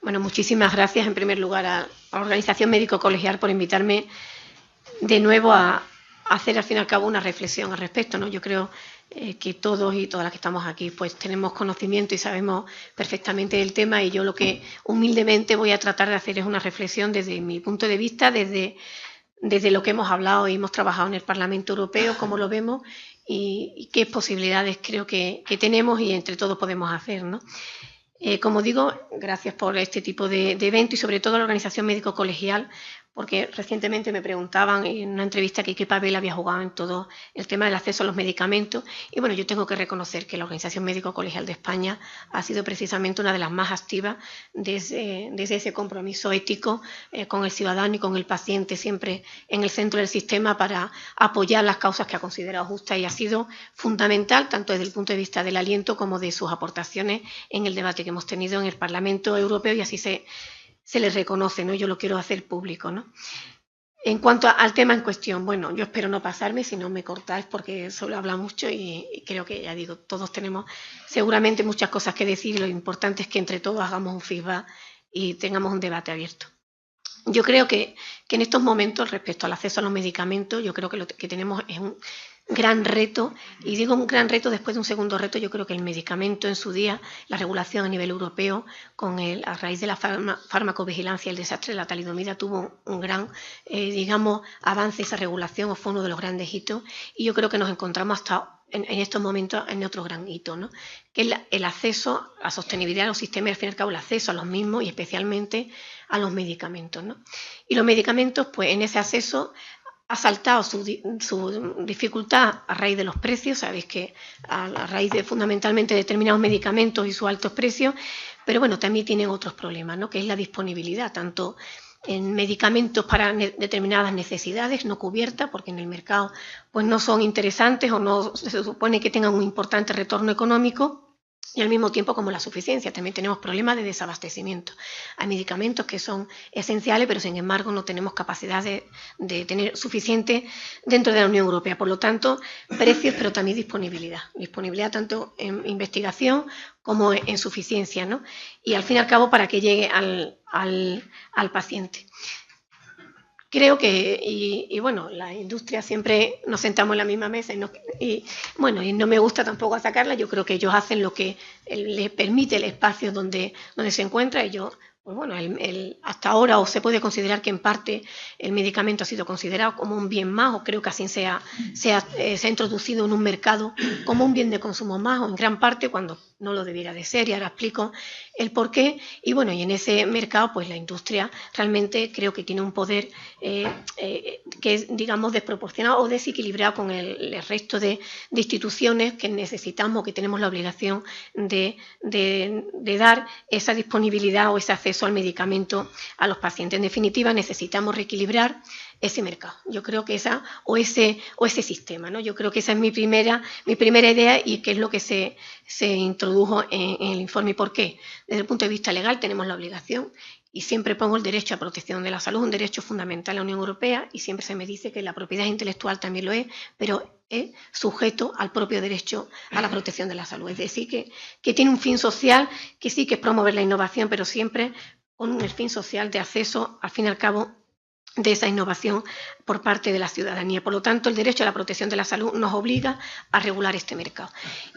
Bueno, muchísimas gracias en primer lugar a la Organización Médico Colegial por invitarme de nuevo a hacer al fin y al cabo una reflexión al respecto, ¿no? Yo creo que todos y todas las que estamos aquí pues tenemos conocimiento y sabemos perfectamente del tema, y yo lo que humildemente voy a tratar de hacer es una reflexión desde mi punto de vista, desde lo que hemos hablado y hemos trabajado en el Parlamento Europeo, cómo lo vemos y qué posibilidades creo que tenemos y entre todos podemos hacer, ¿no? Como digo, gracias por este tipo de evento y sobre todo a la Organización Médico Colegial, porque recientemente me preguntaban en una entrevista que qué papel había jugado en todo el tema del acceso a los medicamentos, y bueno, yo tengo que reconocer que la Organización Médico Colegial de España ha sido precisamente una de las más activas desde ese compromiso ético con el ciudadano y con el paciente, siempre en el centro del sistema, para apoyar las causas que ha considerado justas, y ha sido fundamental tanto desde el punto de vista del aliento como de sus aportaciones en el debate que hemos tenido en el Parlamento Europeo, y así se les reconoce, ¿no? Yo lo quiero hacer público, ¿no? En cuanto al tema en cuestión, bueno, yo espero no pasarme, si no me cortáis, porque solo habla mucho y creo que, ya digo, todos tenemos seguramente muchas cosas que decir, y lo importante es que entre todos hagamos un feedback y tengamos un debate abierto. Yo creo que en estos momentos, respecto al acceso a los medicamentos, yo creo que lo que tenemos es un gran reto, y digo un gran reto después de un segundo reto. Yo creo que el medicamento en su día, la regulación a nivel europeo, a raíz de la farmacovigilancia y el desastre de la talidomida, tuvo un gran, digamos, avance esa regulación, o fue uno de los grandes hitos, y yo creo que nos encontramos hasta en estos momentos en otro gran hito, ¿no? Que es el acceso, la sostenibilidad de los sistemas, y al fin y al cabo el acceso a los mismos y especialmente a los medicamentos, ¿no? Y los medicamentos, pues en ese acceso ha saltado su dificultad a raíz de los precios. Sabéis que a raíz de fundamentalmente determinados medicamentos y sus altos precios, pero bueno, también tienen otros problemas, ¿no? Que es la disponibilidad, tanto en medicamentos para determinadas necesidades no cubiertas, porque en el mercado pues no son interesantes o no se supone que tengan un importante retorno económico, y al mismo tiempo como la suficiencia. También tenemos problemas de desabastecimiento. Hay medicamentos que son esenciales, pero sin embargo no tenemos capacidad de tener suficiente dentro de la Unión Europea. Por lo tanto, precios, pero también disponibilidad. Disponibilidad tanto en investigación como en suficiencia, ¿no? Y al fin y al cabo para que llegue al paciente. Creo que, y bueno, la industria siempre nos sentamos en la misma mesa y no me gusta tampoco sacarla. Yo creo que ellos hacen lo que les permite el espacio donde se encuentra. Y yo, pues bueno, hasta ahora, o se puede considerar que en parte el medicamento ha sido considerado como un bien más, o creo que así se ha introducido en un mercado como un bien de consumo más, o en gran parte, cuando no lo debiera de ser, y ahora explico el porqué. Y bueno, y en ese mercado pues la industria realmente creo que tiene un poder que es, digamos, desproporcionado o desequilibrado con el resto de instituciones que necesitamos, que tenemos la obligación de dar esa disponibilidad o ese acceso al medicamento a los pacientes. En definitiva, necesitamos reequilibrar ese mercado. Yo creo que ese sistema, ¿no? Yo creo que esa es mi primera idea, y que es lo que se introdujo en el informe. ¿Y por qué? Desde el punto de vista legal tenemos la obligación, y siempre pongo el derecho a protección de la salud, un derecho fundamental en la Unión Europea, y siempre se me dice que la propiedad intelectual también lo es, pero es sujeto al propio derecho a la protección de la salud. Es decir, que tiene un fin social, que sí que es promover la innovación, pero siempre con el fin social de acceso, al fin y al cabo, de esa innovación por parte de la ciudadanía. Por lo tanto, el derecho a la protección de la salud nos obliga a regular este mercado.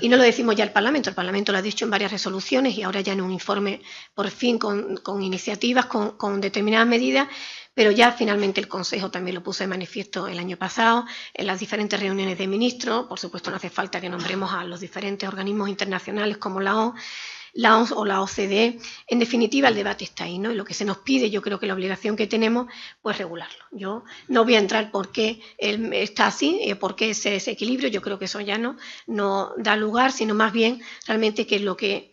Y no lo decimos ya el Parlamento lo ha dicho en varias resoluciones, y ahora ya en un informe, por fin, con iniciativas, con determinadas medidas, pero ya finalmente el Consejo también lo puso de manifiesto el año pasado, en las diferentes reuniones de ministros. Por supuesto, no hace falta que nombremos a los diferentes organismos internacionales como la OMS o la OCDE. En definitiva, el debate está ahí, ¿no? Y lo que se nos pide, yo creo que la obligación que tenemos, pues regularlo. Yo no voy a entrar por qué está así, por qué ese desequilibrio. Yo creo que eso ya no da lugar, sino más bien realmente qué es lo que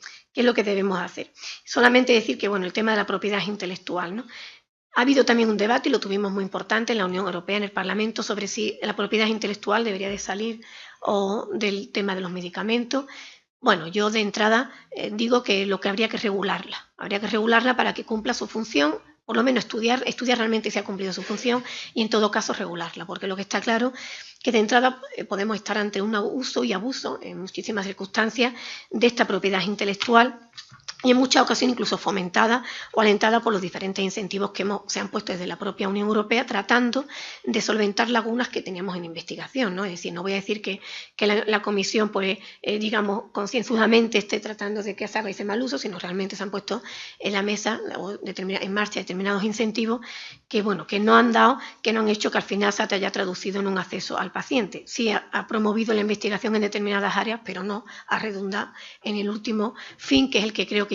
debemos hacer. Solamente decir que, bueno, el tema de la propiedad intelectual, ¿no? Ha habido también un debate, y lo tuvimos muy importante en la Unión Europea, en el Parlamento, sobre si la propiedad intelectual debería de salir o del tema de los medicamentos. Bueno, yo de entrada digo que lo que habría que regularla para que cumpla su función, por lo menos estudiar realmente si ha cumplido su función, y en todo caso regularla, porque lo que está claro que de entrada podemos estar ante un uso y abuso en muchísimas circunstancias de esta propiedad intelectual, y en muchas ocasiones incluso fomentada o alentada por los diferentes incentivos que se han puesto desde la propia Unión Europea, tratando de solventar lagunas que teníamos en investigación, ¿no? Es decir, no voy a decir que la Comisión, pues, digamos, concienzudamente esté tratando de que se haga ese mal uso, sino realmente se han puesto en la mesa o en marcha determinados incentivos que, bueno, que no han dado, que no han hecho que al final se haya traducido en un acceso al paciente. Sí ha promovido la investigación en determinadas áreas, pero no ha redundado en el último fin, que es el que creo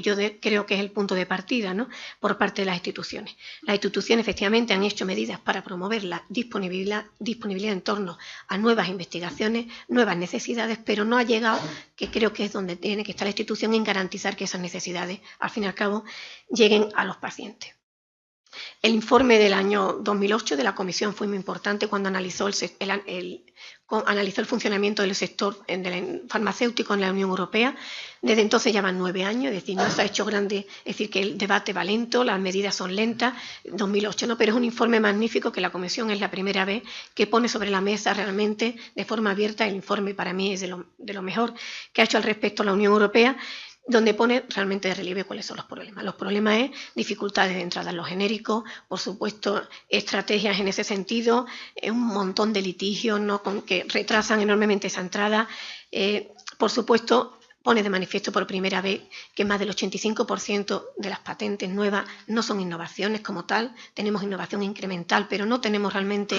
que es el punto de partida, ¿no? Por parte de las instituciones. Las instituciones efectivamente han hecho medidas para promover la disponibilidad en torno a nuevas investigaciones, nuevas necesidades, pero no ha llegado, que creo que es donde tiene que estar la institución, en garantizar que esas necesidades, al fin y al cabo, lleguen a los pacientes. El informe del año 2008 de la Comisión fue muy importante cuando analizó el funcionamiento del sector farmacéutico en la Unión Europea. Desde entonces ya van 9 años, es decir, no se ha hecho grande, es decir, que el debate va lento, las medidas son lentas, 2008 no, pero es un informe magnífico que la Comisión es la primera vez que pone sobre la mesa realmente de forma abierta. El informe para mí es de lo mejor que ha hecho al respecto la Unión Europea, donde pone realmente de relieve cuáles son los problemas. Los problemas es dificultades de entrada en los genéricos, por supuesto, estrategias en ese sentido, un montón de litigios, ¿no?, que retrasan enormemente esa entrada. Por supuesto, pone de manifiesto por primera vez que más del 85% de las patentes nuevas no son innovaciones como tal. Tenemos innovación incremental, pero no tenemos realmente,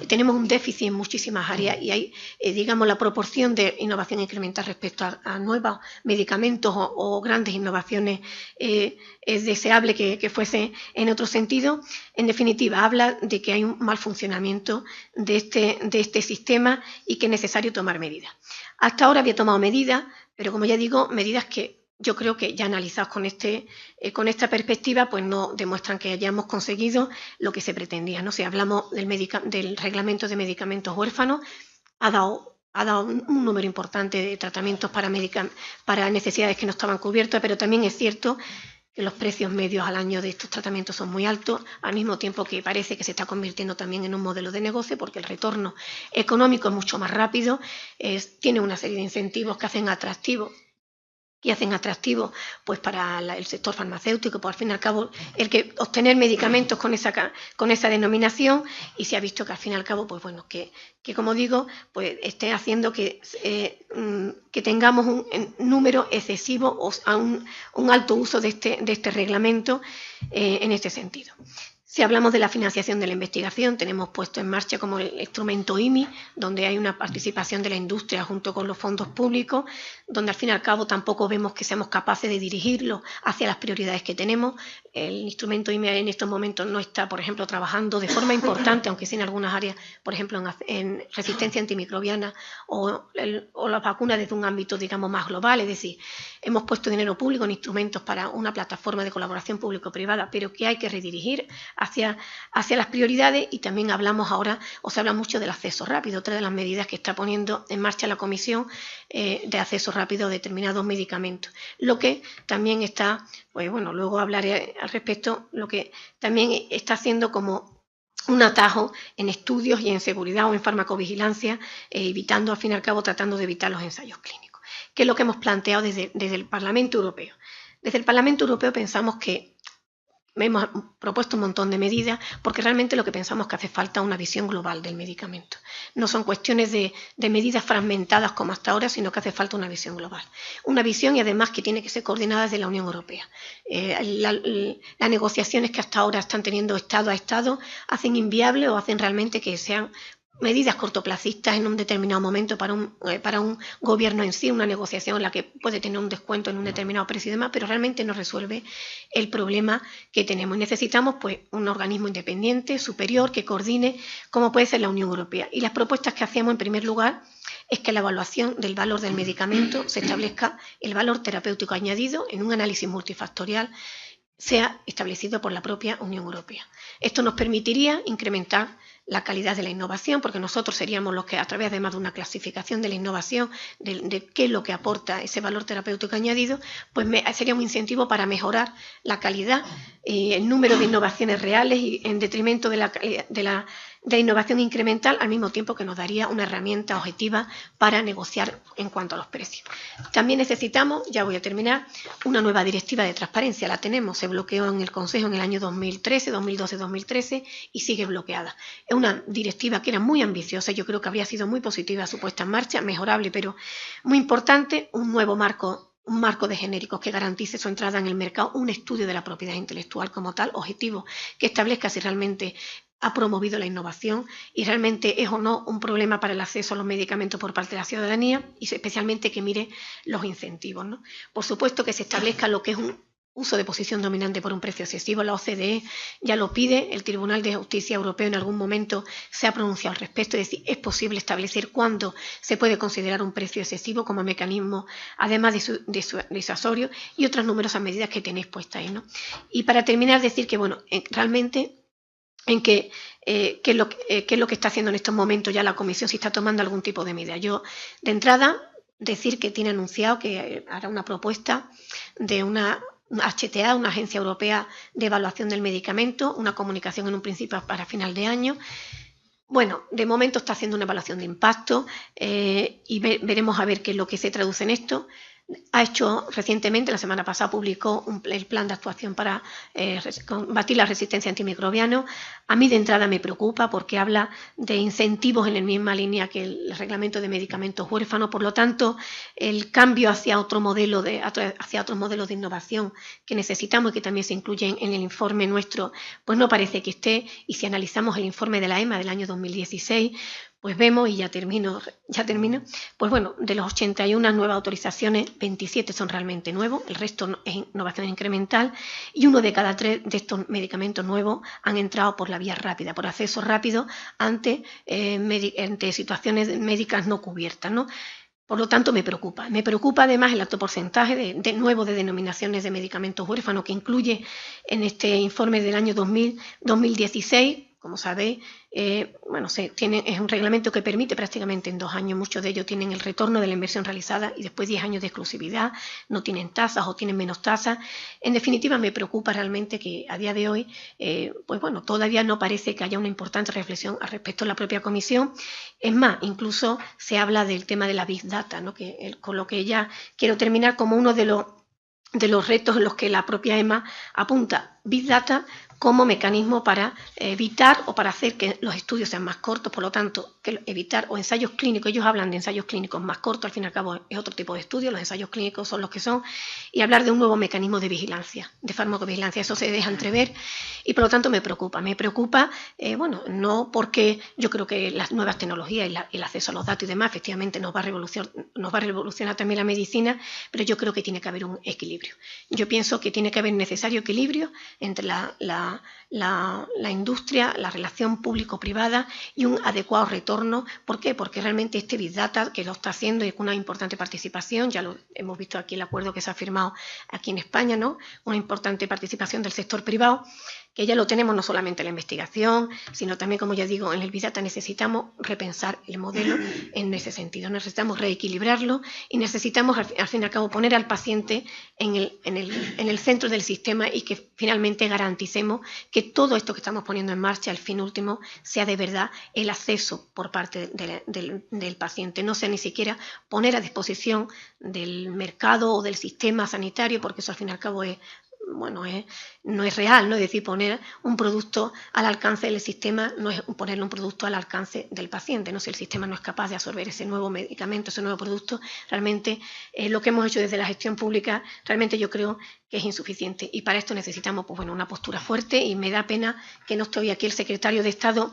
tenemos un déficit en muchísimas áreas, y hay, digamos, la proporción de innovación incremental respecto a nuevos medicamentos o grandes innovaciones es deseable que fuese en otro sentido. En definitiva, habla de que hay un mal funcionamiento de este sistema y que es necesario tomar medidas. Hasta ahora había tomado medidas, pero como ya digo, medidas que yo creo que ya analizadas con esta perspectiva, pues no demuestran que hayamos conseguido lo que se pretendía, ¿no? Si hablamos del reglamento de medicamentos huérfanos, ha dado un número importante de tratamientos para necesidades que no estaban cubiertas, pero también es cierto que los precios medios al año de estos tratamientos son muy altos, al mismo tiempo que parece que se está convirtiendo también en un modelo de negocio, porque el retorno económico es mucho más rápido, tiene una serie de incentivos que hacen atractivo pues para el sector farmacéutico, pues al fin y al cabo el que obtener medicamentos con esa denominación, y se ha visto que al fin y al cabo, pues bueno, que como digo, pues esté haciendo que tengamos un número excesivo o un alto uso de este reglamento en este sentido. Si hablamos de la financiación de la investigación, tenemos puesto en marcha como el instrumento IMI, donde hay una participación de la industria junto con los fondos públicos, donde al fin y al cabo tampoco vemos que seamos capaces de dirigirlo hacia las prioridades que tenemos. El instrumento IMI en estos momentos no está, por ejemplo, trabajando de forma importante, aunque sí en algunas áreas, por ejemplo, en resistencia antimicrobiana o las vacunas desde un ámbito, digamos, más global. Es decir, hemos puesto dinero público en instrumentos para una plataforma de colaboración público-privada, pero que hay que redirigir hacia las prioridades. Y también hablamos ahora, o se habla mucho del acceso rápido, otra de las medidas que está poniendo en marcha la Comisión de acceso rápido a determinados medicamentos. Lo que también está, pues bueno, luego hablaré al respecto, lo que también está haciendo como un atajo en estudios y en seguridad o en farmacovigilancia, evitando, al fin y al cabo, tratando de evitar los ensayos clínicos, que es lo que hemos planteado desde el Parlamento Europeo. Desde el Parlamento Europeo pensamos que hemos propuesto un montón de medidas, porque realmente lo que pensamos es que hace falta una visión global del medicamento. No son cuestiones de medidas fragmentadas como hasta ahora, sino que hace falta una visión global. Una visión, y además que tiene que ser coordinada desde la Unión Europea. Las negociaciones que hasta ahora están teniendo Estado a Estado hacen inviable o hacen realmente que sean medidas cortoplacistas en un determinado momento para un gobierno en sí, una negociación en la que puede tener un descuento en un determinado precio y demás, pero realmente no resuelve el problema que tenemos. Y necesitamos, pues, un organismo independiente, superior, que coordine, como puede ser la Unión Europea. Y las propuestas que hacemos, en primer lugar, es que la evaluación del valor del medicamento se establezca el valor terapéutico añadido en un análisis multifactorial, sea establecido por la propia Unión Europea. Esto nos permitiría incrementar la calidad de la innovación, porque nosotros seríamos los que, a través además de una clasificación de la innovación, de qué es lo que aporta ese valor terapéutico añadido, pues sería un incentivo para mejorar la calidad y el número de innovaciones reales, y en detrimento de de innovación incremental, al mismo tiempo que nos daría una herramienta objetiva para negociar en cuanto a los precios. También necesitamos, ya voy a terminar, una nueva directiva de transparencia. La tenemos, se bloqueó en el Consejo en el año 2013, 2012, 2013 y sigue bloqueada. Es una directiva que era muy ambiciosa, yo creo que habría sido muy positiva su puesta en marcha, mejorable, pero muy importante, un nuevo marco. Un marco de genéricos que garantice su entrada en el mercado, un estudio de la propiedad intelectual como tal, objetivo, que establezca si realmente ha promovido la innovación y realmente es o no un problema para el acceso a los medicamentos por parte de la ciudadanía y especialmente que mire los incentivos, ¿no? Por supuesto que se establezca lo que es un uso de posición dominante por un precio excesivo. La OCDE ya lo pide, el Tribunal de Justicia Europeo en algún momento se ha pronunciado al respecto, es decir, es posible establecer cuándo se puede considerar un precio excesivo como mecanismo, además disuasorio, y otras numerosas medidas que tenéis puestas ahí, ¿no? Y para terminar, decir que, bueno, realmente en qué es lo que está haciendo en estos momentos ya la Comisión, si está tomando algún tipo de medida. Yo, de entrada, decir que tiene anunciado que hará una propuesta de una HTA, una Agencia Europea de Evaluación del Medicamento, una comunicación en un principio para final de año. Bueno, de momento está haciendo una evaluación de impacto y veremos a ver qué es lo que se traduce en esto. Ha hecho recientemente, la semana pasada, publicó el plan de actuación para combatir la resistencia antimicrobiana. A mí de entrada me preocupa porque habla de incentivos en la misma línea que el reglamento de medicamentos huérfanos. Por lo tanto, el cambio hacia otros modelos de innovación que necesitamos y que también se incluyen en el informe nuestro, pues no parece que esté. Y si analizamos el informe de la EMA del año 2016, pues vemos, y ya termino, pues bueno, de los 81 nuevas autorizaciones, 27 son realmente nuevos, el resto es innovación incremental, y 1 de cada 3 de estos medicamentos nuevos han entrado por la vía rápida, por acceso rápido ante situaciones médicas no cubiertas, ¿no? Por lo tanto, me preocupa. Me preocupa además el alto porcentaje de denominaciones de medicamentos huérfanos que incluye en este informe del año 2016. Como sabéis, bueno, es un reglamento que permite prácticamente en 2 años, muchos de ellos tienen el retorno de la inversión realizada y después 10 años de exclusividad, no tienen tasas o tienen menos tasas. En definitiva, me preocupa realmente que a día de hoy, pues bueno, todavía no parece que haya una importante reflexión al respecto de la propia Comisión. Es más, incluso se habla del tema de la Big Data, ¿no? Con lo que ya quiero terminar como uno de los retos en los que la propia EMA apunta. Big Data como mecanismo para evitar o para hacer que los estudios sean más cortos, por lo tanto, que evitar o ensayos clínicos, ellos hablan de ensayos clínicos más cortos, al fin y al cabo es otro tipo de estudio, los ensayos clínicos son los que son, y hablar de un nuevo mecanismo de vigilancia, de farmacovigilancia, eso se deja entrever y por lo tanto me preocupa, bueno, no porque yo creo que las nuevas tecnologías y el acceso a los datos y demás efectivamente nos va a revolucionar también la medicina, pero yo creo que tiene que haber un equilibrio. Yo pienso que tiene que haber necesario equilibrio entre la industria, la relación público-privada y un adecuado retorno. ¿Por qué? Porque realmente este Big Data, que lo está haciendo y con una importante participación, ya lo hemos visto aquí el acuerdo que se ha firmado aquí en España, ¿no? Una importante participación del sector privado, que ya lo tenemos no solamente en la investigación, sino también, como ya digo, en el Big Data necesitamos repensar el modelo en ese sentido, necesitamos reequilibrarlo y necesitamos al fin y al cabo poner al paciente en el centro del sistema y que finalmente garanticemos que todo esto que estamos poniendo en marcha, el fin último, sea de verdad el acceso por parte del paciente, no sea ni siquiera poner a disposición del mercado o del sistema sanitario, porque eso al fin y al cabo no es real, ¿no? Es decir, poner un producto al alcance del sistema no es ponerle un producto al alcance del paciente, ¿no? Si el sistema no es capaz de absorber ese nuevo medicamento, ese nuevo producto, realmente lo que hemos hecho desde la gestión pública, realmente yo creo que es insuficiente. Y para esto necesitamos pues, bueno, una postura fuerte y me da pena que no esté hoy aquí el secretario de Estado,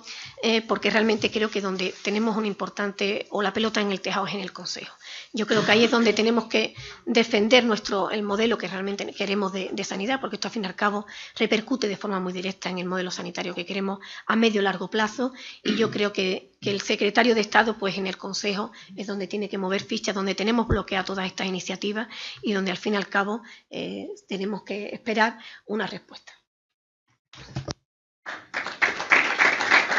porque realmente creo que donde tenemos un importante, o la pelota en el tejado es en el Consejo. Yo creo que ahí es donde tenemos que defender el modelo que realmente queremos de sanidad, porque esto al fin y al cabo repercute de forma muy directa en el modelo sanitario que queremos a medio y largo plazo, y yo creo que el secretario de Estado pues en el Consejo es donde tiene que mover fichas, donde tenemos bloqueadas todas estas iniciativas y donde al fin y al cabo tenemos que esperar una respuesta.